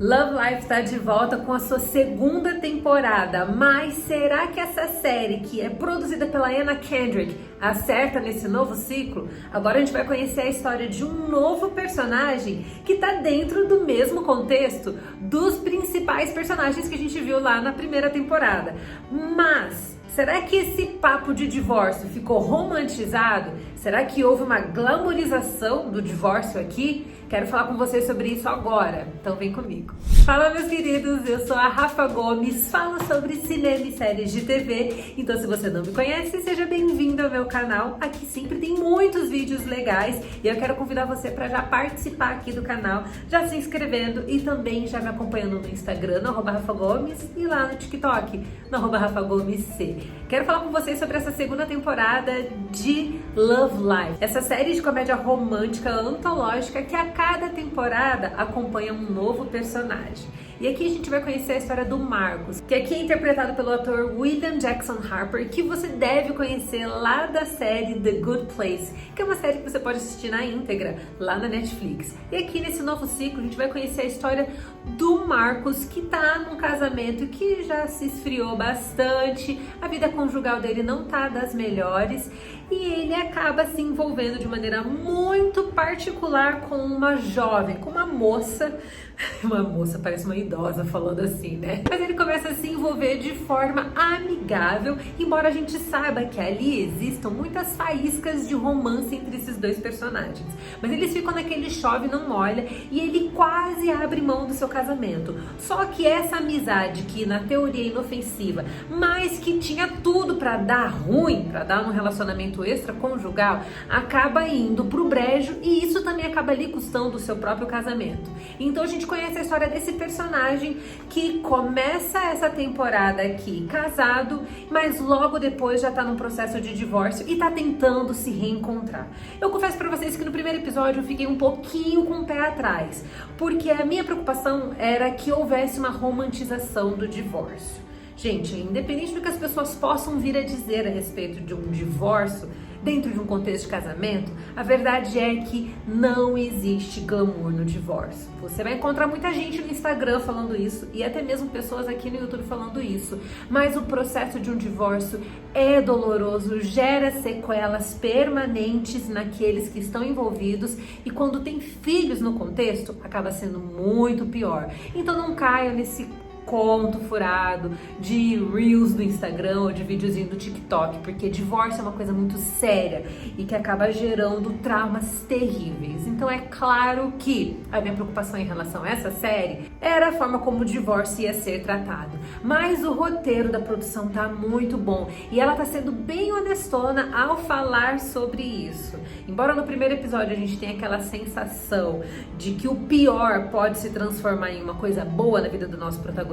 Love Life está de volta com a sua segunda temporada, mas será que essa série, que é produzida pela Anna Kendrick, acerta nesse novo ciclo? Agora a gente vai conhecer a história de um novo personagem que está dentro do mesmo contexto dos principais personagens que a gente viu lá na primeira temporada. Mas será que esse papo de divórcio ficou romantizado? Será que houve uma glamorização do divórcio aqui? Quero falar com vocês sobre isso agora, então vem comigo. Fala, meus queridos, eu sou a Rafa Gomes, falo sobre cinema e séries de TV, então se você não me conhece, seja bem-vindo ao meu canal. Aqui sempre tem muitos vídeos legais e eu quero convidar você para já participar aqui do canal, já se inscrevendo e também já me acompanhando no Instagram, no @RafaGomes, e lá no TikTok, no @RafaGomesC. Quero falar com vocês sobre essa segunda temporada de Love Life, essa série de comédia romântica antológica que a cada temporada acompanha um novo personagem. E aqui a gente vai conhecer a história do Marcos, que aqui é interpretado pelo ator William Jackson Harper, que você deve conhecer lá da série The Good Place, que é uma série que você pode assistir na íntegra lá na Netflix. E aqui nesse novo ciclo a gente vai conhecer a história do Marcos, que tá num casamento que já se esfriou bastante, a vida conjugal dele não tá das melhores e ele acaba se envolvendo de maneira muito particular com uma jovem, com uma moça parece uma idosa falando assim, né? Mas ele começa a se envolver de forma amigável, embora a gente saiba que ali existam muitas faíscas de romance entre esses dois personagens. Mas eles ficam naquele chove não molha e ele quase abre mão do seu casamento. Só que essa amizade que na teoria é inofensiva, mas que tinha tudo pra dar ruim, pra dar um relacionamento extraconjugal, acaba indo pro brejo e isso também acaba ali custando o seu próprio casamento. Então a gente conhece a história desse personagem que começa essa temporada aqui casado, mas logo depois já tá num processo de divórcio e tá tentando se reencontrar. Eu confesso pra vocês que no primeiro episódio eu fiquei um pouquinho com o pé atrás, porque a minha preocupação era que houvesse uma romantização do divórcio. Gente, independente do que as pessoas possam vir a dizer a respeito de um divórcio dentro de um contexto de casamento, a verdade é que não existe glamour no divórcio. Você vai encontrar muita gente no Instagram falando isso e até mesmo pessoas aqui no YouTube falando isso, mas o processo de um divórcio é doloroso, gera sequelas permanentes naqueles que estão envolvidos e quando tem filhos no contexto, acaba sendo muito pior. Então não caia nesse conto furado de reels do Instagram ou de videozinho do TikTok, porque divórcio é uma coisa muito séria e que acaba gerando traumas terríveis. Então é claro que a minha preocupação em relação a essa série era a forma como o divórcio ia ser tratado, mas o roteiro da produção tá muito bom e ela tá sendo bem honestona ao falar sobre isso. Embora no primeiro episódio a gente tenha aquela sensação de que o pior pode se transformar em uma coisa boa na vida do nosso protagonista,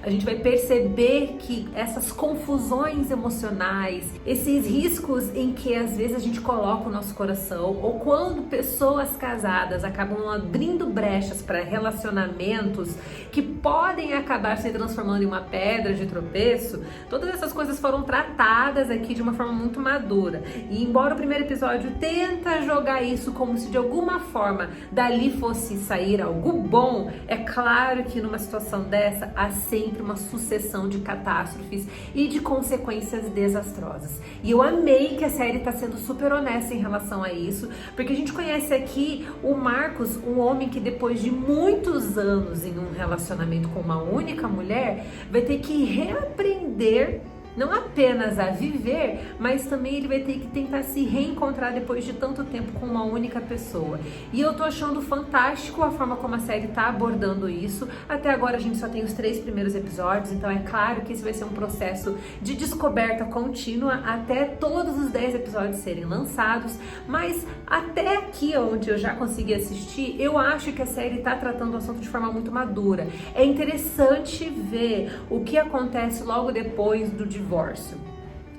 a gente vai perceber que essas confusões emocionais, esses riscos em que às vezes a gente coloca o nosso coração, ou quando pessoas casadas acabam abrindo brechas para relacionamentos que podem acabar se transformando em uma pedra de tropeço, todas essas coisas foram tratadas aqui de uma forma muito madura. E embora o primeiro episódio tenta jogar isso como se de alguma forma dali fosse sair algo bom, é claro que numa situação dessa há sempre uma sucessão de catástrofes e de consequências desastrosas. E eu amei que a série está sendo super honesta em relação a isso, porque a gente conhece aqui o Marcos, um homem que depois de muitos anos em um relacionamento com uma única mulher, vai ter que reaprender não apenas a viver, mas também ele vai ter que tentar se reencontrar depois de tanto tempo com uma única pessoa. E eu tô achando fantástico a forma como a série tá abordando isso. Até agora a gente só tem os 3 primeiros episódios, então é claro que esse vai ser um processo de descoberta contínua até todos os 10 episódios serem lançados, mas até aqui onde eu já consegui assistir, eu acho que a série tá tratando o assunto de forma muito madura. É interessante ver o que acontece logo depois do divórcio.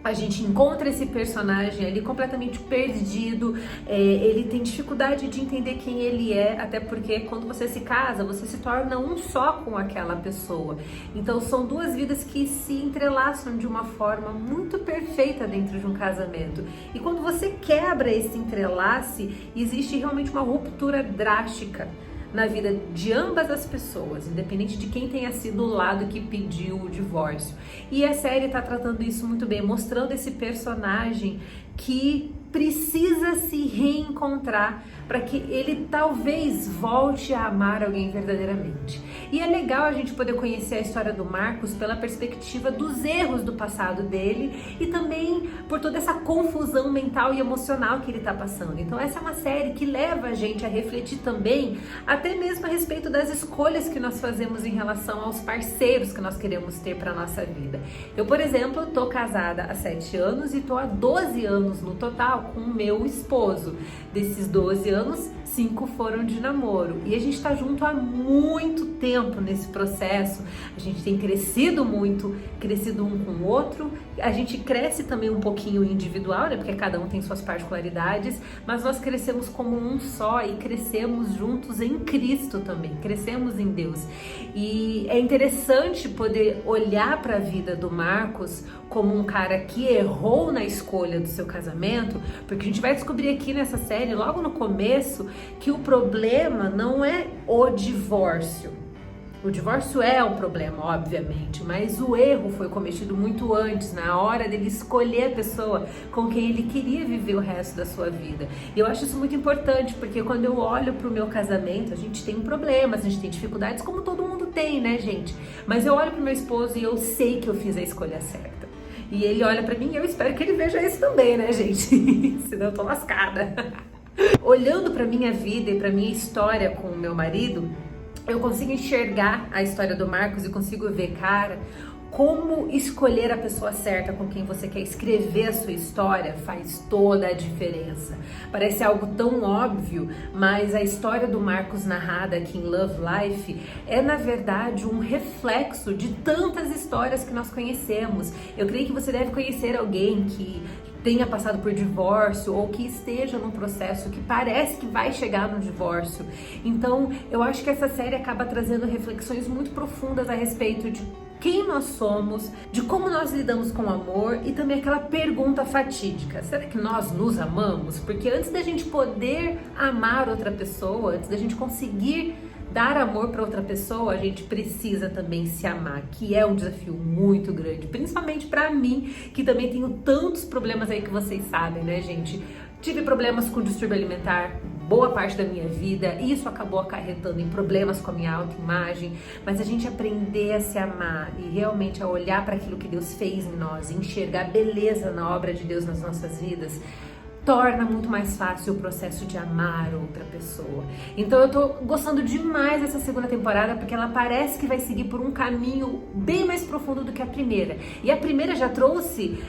A gente encontra esse personagem ali completamente perdido, ele tem dificuldade de entender quem ele é, até porque quando você se casa, você se torna um só com aquela pessoa. Então são duas vidas que se entrelaçam de uma forma muito perfeita dentro de um casamento. E quando você quebra esse entrelace, existe realmente uma ruptura drástica na vida de ambas as pessoas, independente de quem tenha sido o lado que pediu o divórcio. E a série está tratando isso muito bem, mostrando esse personagem que precisa se reencontrar para que ele talvez volte a amar alguém verdadeiramente. E é legal a gente poder conhecer a história do Marcos pela perspectiva dos erros do passado dele e também por toda essa confusão mental e emocional que ele está passando. Então essa é uma série que leva a gente a refletir também até mesmo a respeito das escolhas que nós fazemos em relação aos parceiros que nós queremos ter para nossa vida. Eu, por exemplo, tô casada há 7 anos e tô há 12 anos no total com o meu esposo. Desses 12 anos, 5 foram de namoro. E a gente tá junto há muito tempo nesse processo. A gente tem crescido muito, crescido um com o outro. A gente cresce também um pouquinho individual, né? Porque cada um tem suas particularidades. Mas nós crescemos como um só e crescemos juntos em Cristo também. Crescemos em Deus. E é interessante poder olhar para a vida do Marcos como um cara que errou na escolha do seu casamento, porque a gente vai descobrir aqui nessa série, logo no começo, que o problema não é o divórcio. O divórcio é um problema, obviamente, mas o erro foi cometido muito antes, na hora dele escolher a pessoa com quem ele queria viver o resto da sua vida. E eu acho isso muito importante, porque quando eu olho pro meu casamento, a gente tem problemas, a gente tem dificuldades, como todo mundo tem, né, gente? Mas eu olho pro meu esposo e eu sei que eu fiz a escolha certa. E ele olha pra mim e eu espero que ele veja isso também, né, gente? Senão eu tô lascada. Olhando pra minha vida e pra minha história com o meu marido, eu consigo enxergar a história do Marcos e consigo ver, cara, como escolher a pessoa certa com quem você quer escrever a sua história faz toda a diferença. Parece algo tão óbvio, mas a história do Marcos narrada aqui em Love Life é, na verdade, um reflexo de tantas histórias que nós conhecemos. Eu creio que você deve conhecer alguém que tenha passado por divórcio ou que esteja num processo que parece que vai chegar no divórcio. Então, eu acho que essa série acaba trazendo reflexões muito profundas a respeito de quem nós somos, de como nós lidamos com o amor e também aquela pergunta fatídica: será que nós nos amamos? Porque antes da gente poder amar outra pessoa, antes da gente conseguir dar amor para outra pessoa, a gente precisa também se amar, que é um desafio muito grande, principalmente para mim, que também tenho tantos problemas aí que vocês sabem, né, gente? Tive problemas com distúrbio alimentar boa parte da minha vida, e isso acabou acarretando em problemas com a minha autoimagem, mas a gente aprender a se amar e realmente a olhar para aquilo que Deus fez em nós, enxergar beleza na obra de Deus nas nossas vidas, torna muito mais fácil o processo de amar outra pessoa. Então eu tô gostando demais dessa segunda temporada, porque ela parece que vai seguir por um caminho bem mais profundo do que a primeira. E a primeira já trouxe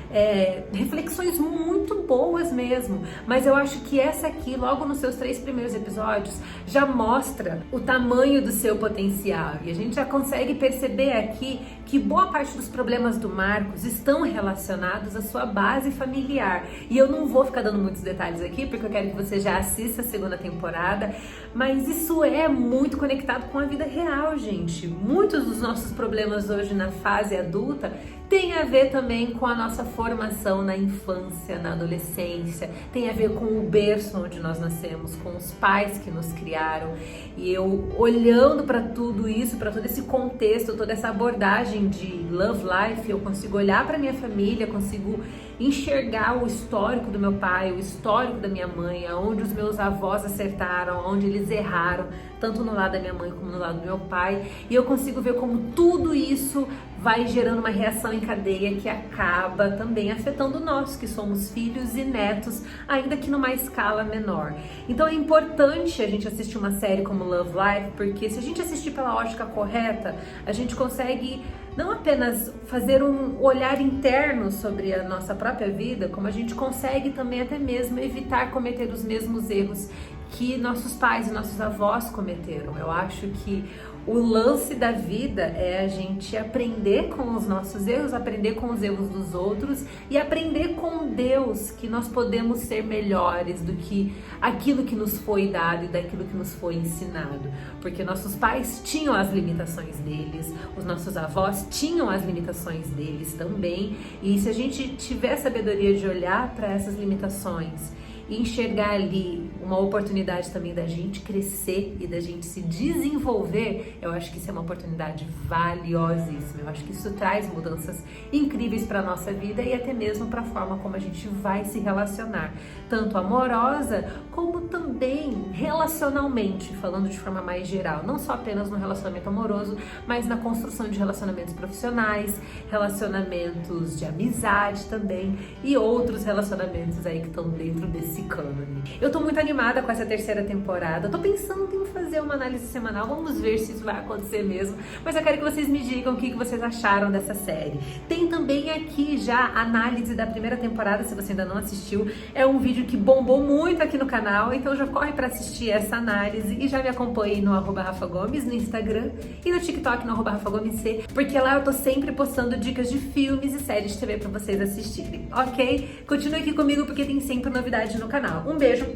reflexões muito boas mesmo, mas eu acho que essa aqui, logo nos seus 3 primeiros episódios, já mostra o tamanho do seu potencial. E a gente já consegue perceber aqui que boa parte dos problemas do Marcos estão relacionados à sua base familiar. E eu não vou ficar dando muitos detalhes aqui, porque eu quero que você já assista a segunda temporada, mas isso é muito conectado com a vida real, gente. Muitos dos nossos problemas hoje na fase adulta tem a ver também com a nossa formação na infância, na adolescência, tem a ver com o berço onde nós nascemos, com os pais que nos criaram. E eu, olhando para tudo isso, para todo esse contexto, toda essa abordagem de Love Life, eu consigo olhar para minha família, consigo enxergar o histórico do meu pai, o histórico da minha mãe, aonde os meus avós acertaram, onde eles erraram, tanto no lado da minha mãe como no lado do meu pai, e eu consigo ver como tudo isso vai gerando uma reação em cadeia que acaba também afetando nós, que somos filhos e netos, ainda que numa escala menor. Então é importante a gente assistir uma série como Love Life, porque se a gente assistir pela ótica correta, a gente consegue não apenas fazer um olhar interno sobre a nossa própria vida, como a gente consegue também até mesmo evitar cometer os mesmos erros que nossos pais e nossos avós cometeram. Eu acho que o lance da vida é a gente aprender com os nossos erros, aprender com os erros dos outros e aprender com Deus que nós podemos ser melhores do que aquilo que nos foi dado e daquilo que nos foi ensinado. Porque nossos pais tinham as limitações deles, os nossos avós tinham as limitações deles também. E se a gente tiver a sabedoria de olhar para essas limitações e enxergar ali uma oportunidade também da gente crescer e da gente se desenvolver, eu acho que isso é uma oportunidade valiosíssima. Eu acho que isso traz mudanças incríveis para nossa vida e até mesmo para a forma como a gente vai se relacionar, tanto amorosa como também relacionalmente, falando de forma mais geral, não só apenas no relacionamento amoroso, mas na construção de relacionamentos profissionais, relacionamentos de amizade também e outros relacionamentos aí que estão dentro desse cânone. Eu tô muito animada com essa terceira temporada, tô pensando em fazer uma análise semanal, vamos ver se isso vai acontecer mesmo, mas eu quero que vocês me digam o que vocês acharam dessa série. Tem também aqui já a análise da primeira temporada, se você ainda não assistiu, é um vídeo que bombou muito aqui no canal, então já corre pra assistir essa análise e já me acompanhe no @RafaGomes no Instagram e no TikTok no @RafaGomesC, porque lá eu tô sempre postando dicas de filmes e séries de TV pra vocês assistirem, ok? Continue aqui comigo porque tem sempre novidade no canal. Um beijo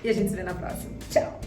e a gente se vê na próxima. Tchau!